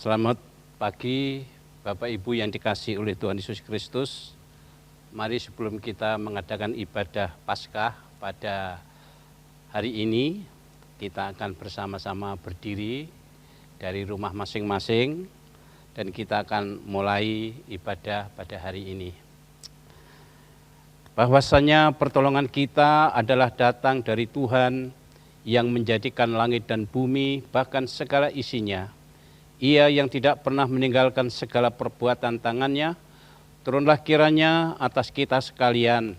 Selamat pagi Bapak Ibu yang dikasihi oleh Tuhan Yesus Kristus. Mari sebelum kita mengadakan ibadah Paskah pada hari ini, kita akan bersama-sama berdiri dari rumah masing-masing dan kita akan mulai ibadah pada hari ini. Bahwasanya pertolongan kita adalah datang dari Tuhan yang menjadikan langit dan bumi bahkan segala isinya. Ia yang tidak pernah meninggalkan segala perbuatan tangannya, turunlah kiranya atas kita sekalian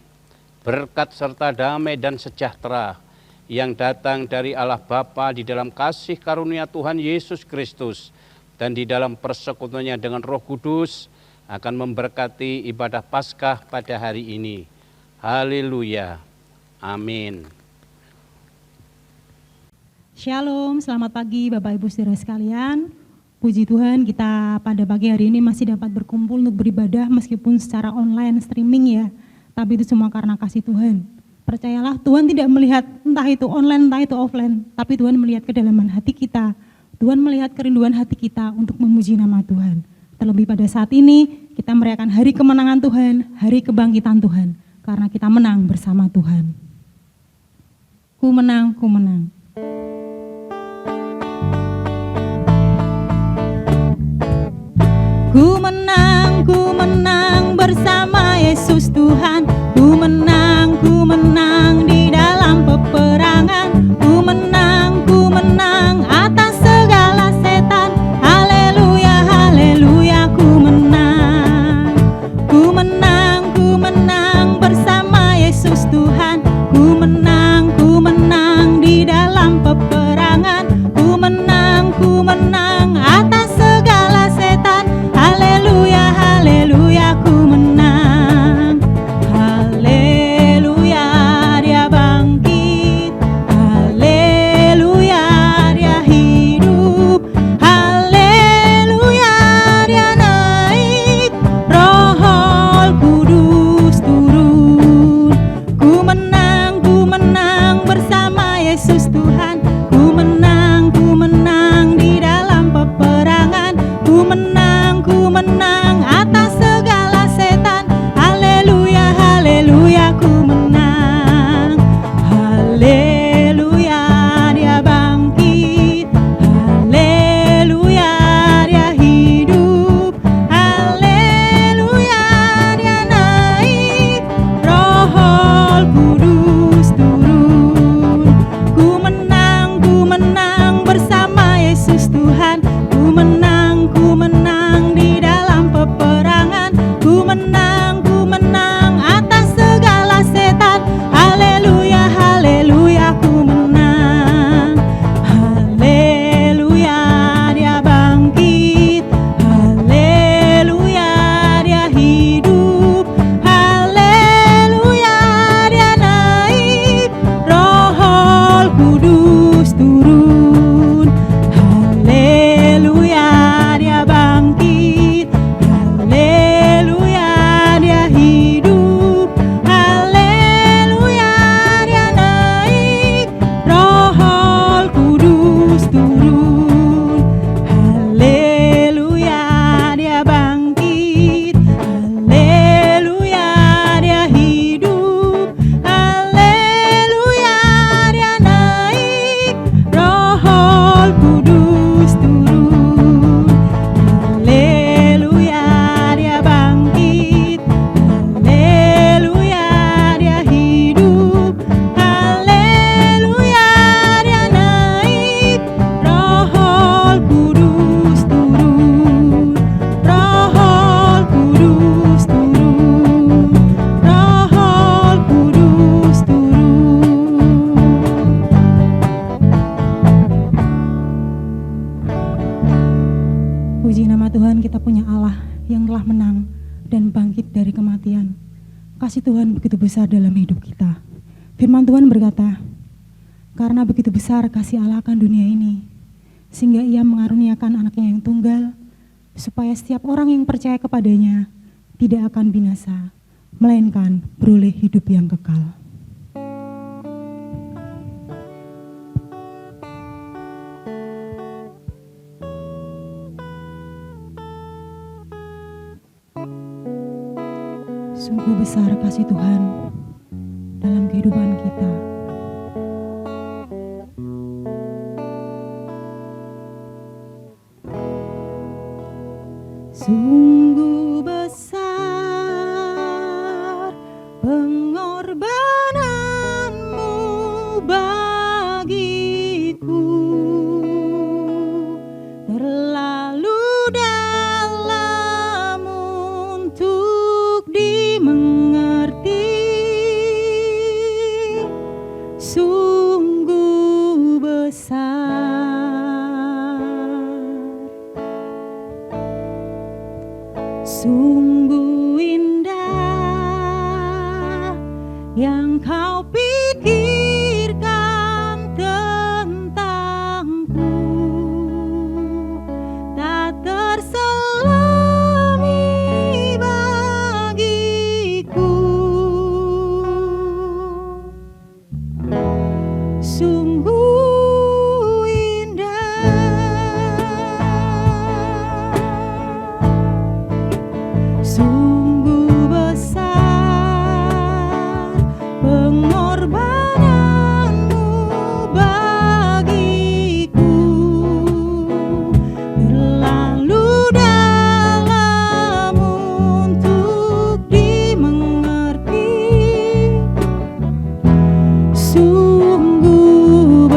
berkat serta damai dan sejahtera yang datang dari Allah Bapa di dalam kasih karunia Tuhan Yesus Kristus dan di dalam persekutuannya dengan Roh Kudus akan memberkati ibadah Paskah pada hari ini. Haleluya. Amin. Shalom, selamat pagi Bapak Ibu Saudara sekalian. Puji Tuhan, kita pada pagi hari ini masih dapat berkumpul untuk beribadah meskipun secara online streaming ya. Tapi itu semua karena kasih Tuhan. Percayalah, Tuhan tidak melihat entah itu online, entah itu offline, tapi Tuhan melihat kedalaman hati kita. Tuhan melihat kerinduan hati kita untuk memuji nama Tuhan. Terlebih pada saat ini, kita merayakan hari kemenangan Tuhan, hari kebangkitan Tuhan. Karena kita menang bersama Tuhan. Ku menang, ku menang. Ku menang bersama Yesus Tuhan. Ku menang di dalam peperangan. Ku menang atas segala setan. Haleluya, haleluya, ku menang. Ku menang bersama Yesus Tuhan. Ku menang di dalam peperangan. Ku menang atas segala setan. Haleluya, haleluya, ku menang. Haleluya, dia bangkit. Haleluya, dia hidup. Haleluya, dia naik. Roh Kudus turun. Ku menang bersama Yesus Tuhan. Ku menang di dalam peperangan. Ku menang atas segala setan. Haleluya, haleluya, ku menang. Haleluya, dia bangkit. Haleluya, dia hidup. Haleluya, dia naik. Roh Kudus turun. Ku menang bersama Yesus Tuhan. Ku menang di dalam peperangan. Ku menang atas segala setan. Haleluya, haleluya, ku menang. Haleluya, dia bangkit. Haleluya, dia hidup. Haleluya, dia naik. Roh Kudus turun. Haleluya, dia bangkit. Haleluya, dia hidup. Haleluya, dia naik. Roh Kudus turun. Haleluya, dia bangkit. Haleluya, dia hidup. Haleluya, dia naik. Roh Kudus turun. Haleluya, dia bangkit. Haleluya, dia hidup. Haleluya, dia naik. Roh Kudus turun. Roh Kudus turun. Roh Kudus turun. Puji nama Tuhan, kita punya Allah yang telah menang dan bangkit dari kematian. Kasih Tuhan begitu besar dalam hidup kita. Firman Tuhan berkata, karena begitu besar kasih Allah akan dunia ini, sehingga ia mengaruniakan anaknya yang tunggal, supaya setiap orang yang percaya kepadanya tidak akan binasa, melainkan beroleh hidup yang kekal. Sungguh besar kasih Tuhan dalam kehidupan kita. Sungguh besar pengorbananmu bagiku, terlalu dalam untuk dimengerti. Sungguh besar, sungguh indah yang kau pikirkan tentangku, tak terselami bagiku. Sungguh indah, sungguh besar pengorbananmu bagiku, terlalu dalam untuk dimengerti. Sungguh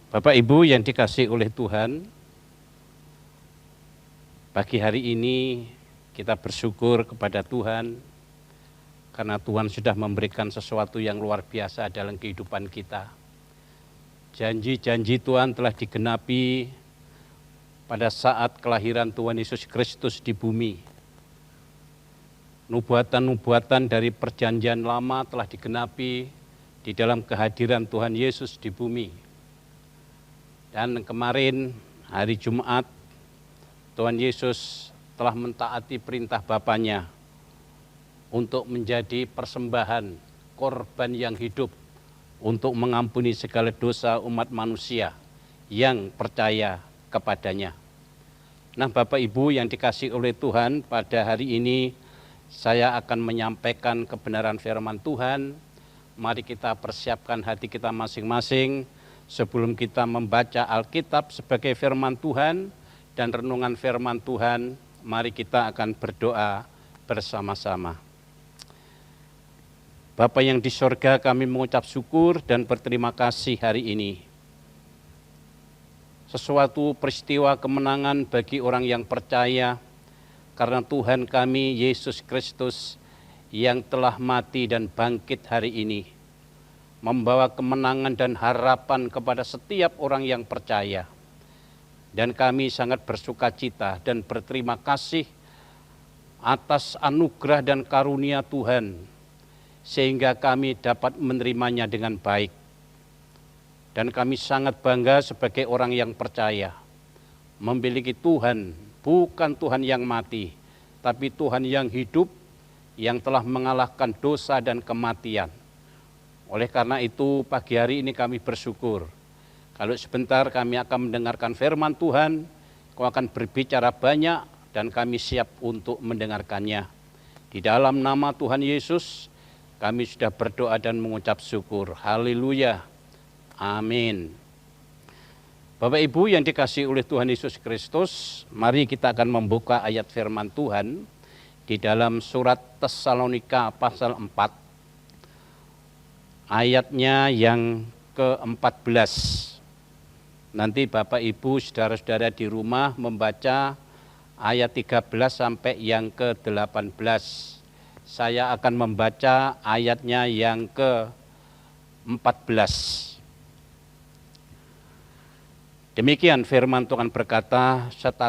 Bapak Ibu yang dikasihi oleh Tuhan, pagi hari ini kita bersyukur kepada Tuhan karena Tuhan sudah memberikan sesuatu yang luar biasa dalam kehidupan kita. Janji-janji Tuhan telah digenapi pada saat kelahiran Tuhan Yesus Kristus di bumi. Nubuatan-nubuatan dari perjanjian lama telah digenapi di dalam kehadiran Tuhan Yesus di bumi. Dan kemarin hari Jumat, Tuhan Yesus telah mentaati perintah Bapanya untuk menjadi persembahan korban yang hidup untuk mengampuni segala dosa umat manusia yang percaya kepadanya. Nah, Bapak Ibu yang dikasihi oleh Tuhan, pada hari ini saya akan menyampaikan kebenaran firman Tuhan. Mari kita persiapkan hati kita masing-masing sebelum kita membaca Alkitab sebagai firman Tuhan dan renungan firman Tuhan. Mari kita akan berdoa bersama-sama. Bapa yang di sorga, kami mengucap syukur dan berterima kasih hari ini. Sesuatu peristiwa kemenangan bagi orang yang percaya, karena Tuhan kami Yesus Kristus yang telah mati dan bangkit hari ini, membawa kemenangan dan harapan kepada setiap orang yang percaya. Dan kami sangat bersuka cita dan berterima kasih atas anugerah dan karunia Tuhan, sehingga kami dapat menerimanya dengan baik. Dan kami sangat bangga sebagai orang yang percaya, memiliki Tuhan, bukan Tuhan yang mati, tapi Tuhan yang hidup, yang telah mengalahkan dosa dan kematian. Oleh karena itu pagi hari ini kami bersyukur. Kalau sebentar kami akan mendengarkan firman Tuhan, Kau akan berbicara banyak dan kami siap untuk mendengarkannya. Di dalam nama Tuhan Yesus kami sudah berdoa dan mengucap syukur. Haleluya. Amin. Bapak Ibu yang dikasihi oleh Tuhan Yesus Kristus, mari kita akan membuka ayat firman Tuhan di dalam surat Tesalonika pasal 4. Ayatnya yang ke-14. Nanti Bapak Ibu saudara-saudara di rumah membaca ayat 13 sampai yang ke-18. Saya akan membaca ayatnya yang ke-14. Demikian firman Tuhan berkata, 1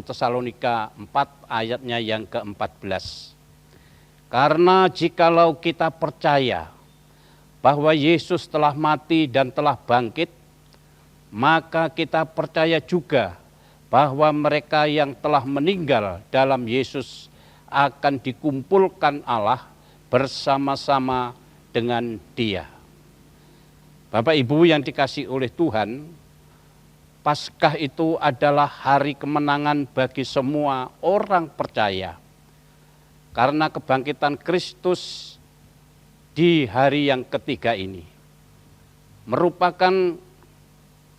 Tesalonika 4 ayatnya yang ke-14. Karena jikalau kita percaya bahwa Yesus telah mati dan telah bangkit, maka kita percaya juga bahwa mereka yang telah meninggal dalam Yesus akan dikumpulkan Allah bersama-sama dengan Dia. Bapak Ibu yang dikasihi oleh Tuhan, Paskah itu adalah hari kemenangan bagi semua orang percaya. Karena kebangkitan Kristus di hari yang ketiga ini merupakan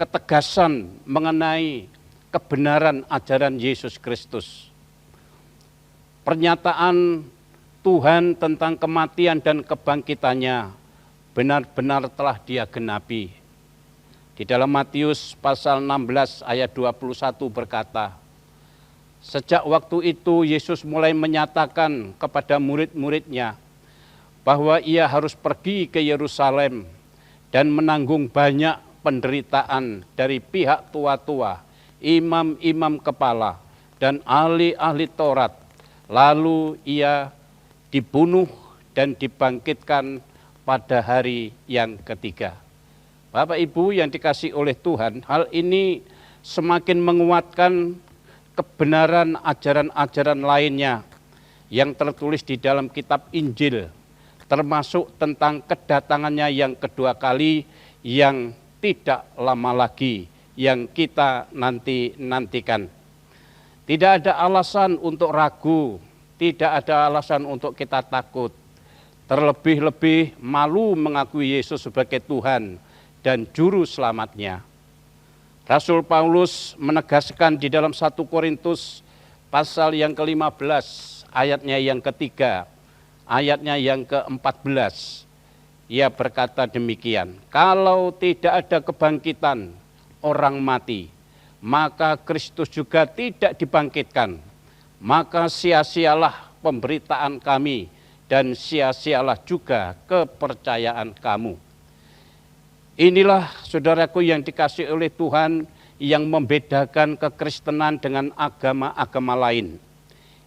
ketegasan mengenai kebenaran ajaran Yesus Kristus. Pernyataan Tuhan tentang kematian dan kebangkitannya benar-benar telah Dia genapi. Di dalam Matius pasal 16 ayat 21 berkata, sejak waktu itu Yesus mulai menyatakan kepada murid-muridnya bahwa Ia harus pergi ke Yerusalem dan menanggung banyak penderitaan dari pihak tua-tua, imam-imam kepala, dan ahli-ahli Taurat. Lalu Ia dibunuh dan dibangkitkan pada hari yang ketiga. Bapak Ibu yang dikasihi oleh Tuhan, hal ini semakin menguatkan kebenaran ajaran-ajaran lainnya yang tertulis di dalam kitab Injil, termasuk tentang kedatangannya yang kedua kali yang tidak lama lagi yang kita nantikan. Tidak ada alasan untuk ragu, tidak ada alasan untuk kita takut. Terlebih-lebih malu mengakui Yesus sebagai Tuhan dan Juru Selamatnya. Rasul Paulus menegaskan di dalam 1 Korintus pasal yang ke-15, ayatnya yang ketiga, ayatnya yang ke-14. Ia berkata demikian, kalau tidak ada kebangkitan, orang mati, maka Kristus juga tidak dibangkitkan. Maka sia-sialah pemberitaan kami dan sia-sialah juga kepercayaan kamu. Inilah saudaraku yang dikasihi oleh Tuhan yang membedakan kekristenan dengan agama-agama lain.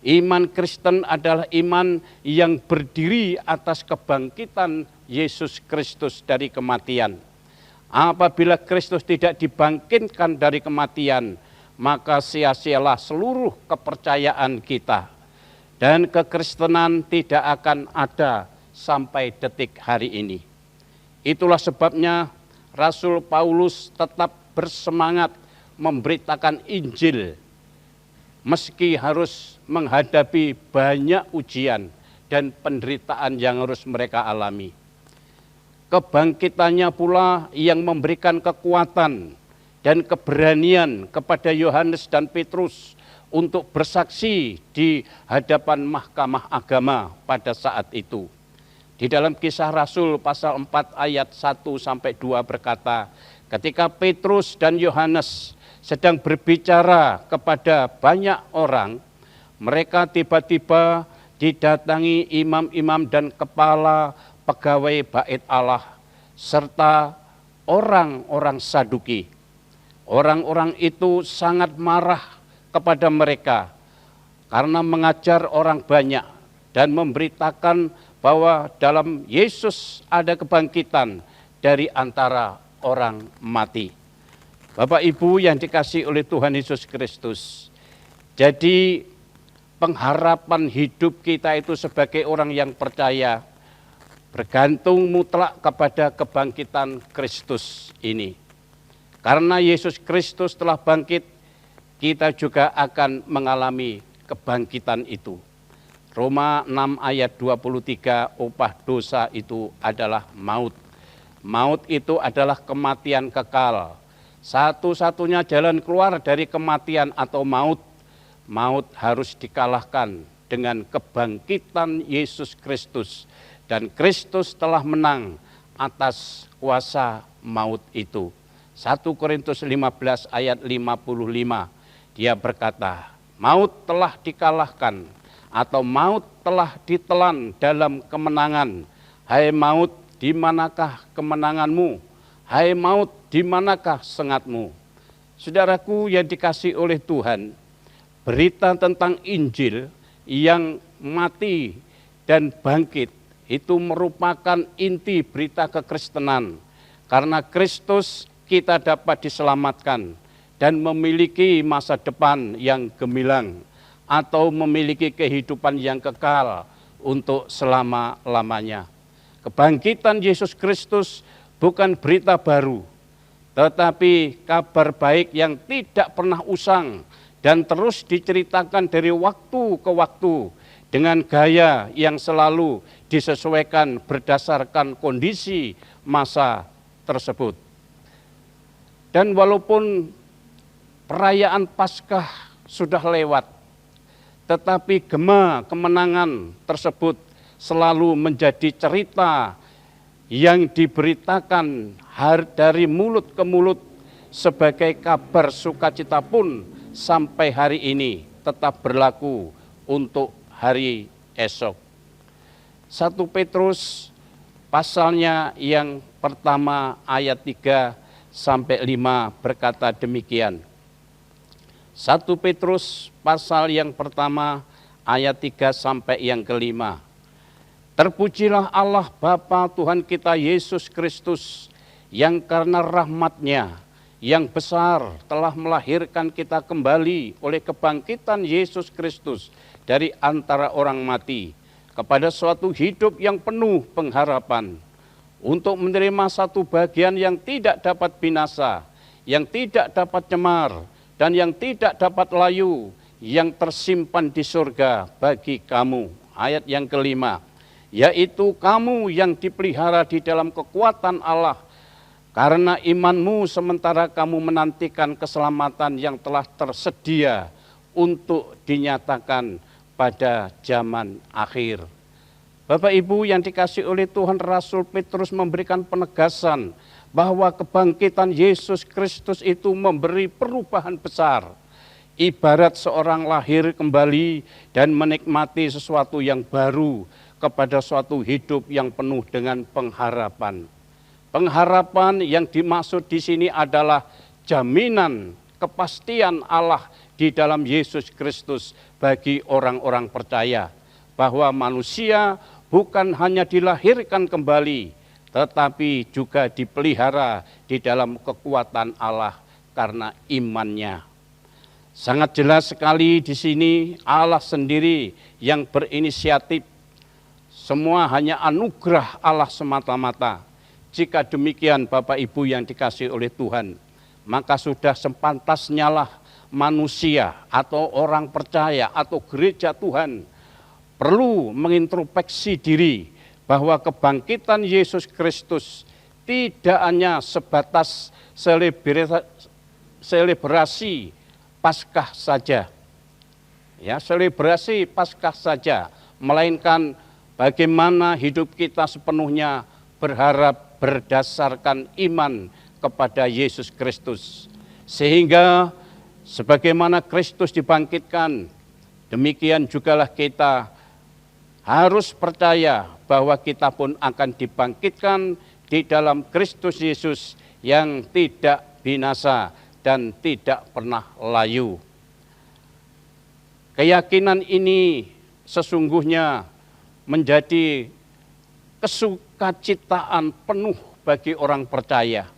Iman Kristen adalah iman yang berdiri atas kebangkitan Yesus Kristus dari kematian. Apabila Kristus tidak dibangkitkan dari kematian, maka sia-sialah seluruh kepercayaan kita. Dan kekristenan tidak akan ada sampai detik hari ini. Itulah sebabnya Rasul Paulus tetap bersemangat memberitakan Injil, meski harus menghadapi banyak ujian dan penderitaan yang harus mereka alami. Kebangkitannya pula yang memberikan kekuatan dan keberanian kepada Yohanes dan Petrus untuk bersaksi di hadapan mahkamah agama pada saat itu. Di dalam Kisah Rasul pasal 4 ayat 1-2 berkata, ketika Petrus dan Yohanes sedang berbicara kepada banyak orang, mereka tiba-tiba didatangi imam-imam dan kepala pegawai bait Allah, serta orang-orang Saduki. Orang-orang itu sangat marah kepada mereka karena mengajar orang banyak dan memberitakan bahwa dalam Yesus ada kebangkitan dari antara orang mati. Bapak Ibu yang dikasihi oleh Tuhan Yesus Kristus, jadi pengharapan hidup kita itu sebagai orang yang percaya bergantung mutlak kepada kebangkitan Kristus ini. Karena Yesus Kristus telah bangkit, kita juga akan mengalami kebangkitan itu. Roma 6 ayat 23, upah dosa itu adalah maut. Maut itu adalah kematian kekal. Satu-satunya jalan keluar dari kematian atau maut, maut harus dikalahkan dengan kebangkitan Yesus Kristus. Dan Kristus telah menang atas kuasa maut itu. 1 Korintus 15 ayat 55, dia berkata, maut telah dikalahkan, atau maut telah ditelan dalam kemenangan. Hai maut, di manakah kemenanganmu? Hai maut, di manakah sengatmu? Saudaraku yang dikasihi oleh Tuhan, berita tentang Injil yang mati dan bangkit itu merupakan inti berita kekristenan. Karena Kristus kita dapat diselamatkan dan memiliki masa depan yang gemilang, atau memiliki kehidupan yang kekal untuk selama-lamanya. Kebangkitan Yesus Kristus bukan berita baru, tetapi kabar baik yang tidak pernah usang dan terus diceritakan dari waktu ke waktu dengan gaya yang selalu disesuaikan berdasarkan kondisi masa tersebut. Dan walaupun perayaan Paskah sudah lewat, tetapi gema kemenangan tersebut selalu menjadi cerita yang diberitakan dari mulut ke mulut sebagai kabar sukacita pun sampai hari ini tetap berlaku untuk hari esok. 1 Petrus pasalnya yang pertama ayat 3-5 berkata demikian. 1 Petrus pasal yang pertama ayat 3 sampai yang kelima. Terpujilah Allah Bapa Tuhan kita Yesus Kristus, yang karena rahmat-Nya yang besar telah melahirkan kita kembali oleh kebangkitan Yesus Kristus dari antara orang mati kepada suatu hidup yang penuh pengharapan, untuk menerima satu bagian yang tidak dapat binasa, yang tidak dapat cemar, dan yang tidak dapat layu, yang tersimpan di surga bagi kamu. Ayat yang kelima, yaitu kamu yang dipelihara di dalam kekuatan Allah, karena imanmu sementara kamu menantikan keselamatan yang telah tersedia untuk dinyatakan pada zaman akhir. Bapak Ibu yang dikasihi oleh Tuhan, Rasul Petrus memberikan penegasan bahwa kebangkitan Yesus Kristus itu memberi perubahan besar. Ibarat seorang lahir kembali dan menikmati sesuatu yang baru kepada suatu hidup yang penuh dengan pengharapan. Pengharapan yang dimaksud di sini adalah jaminan kepastian Allah di dalam Yesus Kristus bagi orang-orang percaya, bahwa manusia bukan hanya dilahirkan kembali, tetapi juga dipelihara di dalam kekuatan Allah karena imannya. Sangat jelas sekali di sini Allah sendiri yang berinisiatif. Semua hanya anugerah Allah semata-mata. Jika demikian Bapak Ibu yang dikasihi oleh Tuhan, maka sudah sepantasnya lah manusia atau orang percaya atau gereja Tuhan perlu mengintrospeksi diri bahwa kebangkitan Yesus Kristus tidak hanya sebatas selebrasi Paskah saja, ya, selebrasi Paskah saja, melainkan bagaimana hidup kita sepenuhnya berharap berdasarkan iman kepada Yesus Kristus, sehingga sebagaimana Kristus dibangkitkan, demikian jugalah kita harus percaya bahwa kita pun akan dibangkitkan di dalam Kristus Yesus yang tidak binasa dan tidak pernah layu. Keyakinan ini sesungguhnya menjadi kesukacitaan penuh bagi orang percaya,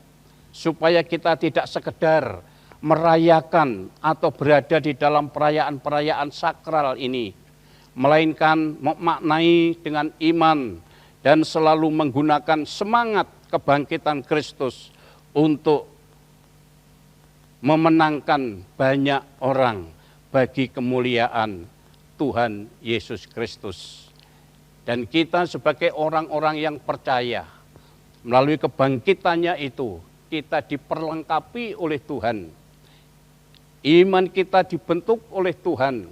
supaya kita tidak sekedar merayakan atau berada di dalam perayaan-perayaan sakral ini, melainkan memaknai dengan iman dan selalu menggunakan semangat kebangkitan Kristus untuk memenangkan banyak orang bagi kemuliaan Tuhan Yesus Kristus. Dan kita sebagai orang-orang yang percaya, melalui kebangkitannya itu, kita diperlengkapi oleh Tuhan. Iman kita dibentuk oleh Tuhan.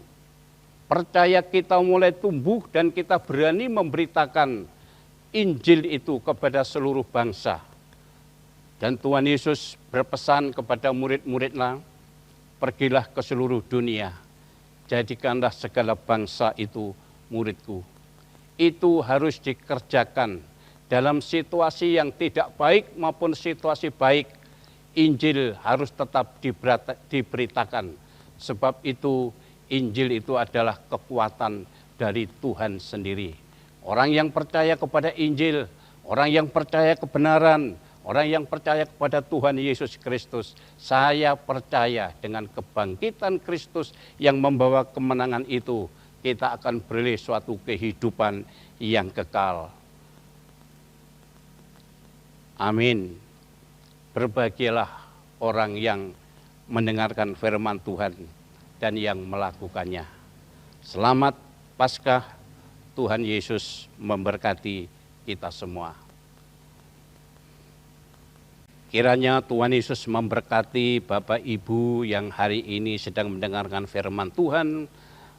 Percaya kita mulai tumbuh dan kita berani memberitakan Injil itu kepada seluruh bangsa. Dan Tuhan Yesus berpesan kepada murid-muridnya, pergilah ke seluruh dunia, jadikanlah segala bangsa itu muridku. Itu harus dikerjakan dalam situasi yang tidak baik maupun situasi baik. Injil harus tetap diberitakan, sebab itu Injil itu adalah kekuatan dari Tuhan sendiri. Orang yang percaya kepada Injil, orang yang percaya kebenaran, orang yang percaya kepada Tuhan Yesus Kristus, saya percaya dengan kebangkitan Kristus yang membawa kemenangan itu, kita akan beroleh suatu kehidupan yang kekal. Amin. Berbahagialah orang yang mendengarkan firman Tuhan dan yang melakukannya. Selamat Paskah, Tuhan Yesus memberkati kita semua. Kiranya Tuhan Yesus memberkati Bapak Ibu yang hari ini sedang mendengarkan firman Tuhan,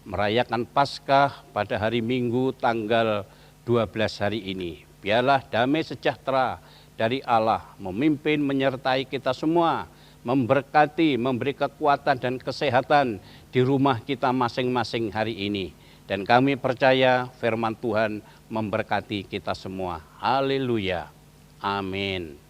merayakan Paskah pada hari Minggu tanggal 12 hari ini. Biarlah damai sejahtera dari Allah memimpin menyertai kita semua, memberkati, memberi kekuatan dan kesehatan di rumah kita masing-masing hari ini. Dan kami percaya firman Tuhan memberkati kita semua. Haleluya. Amin.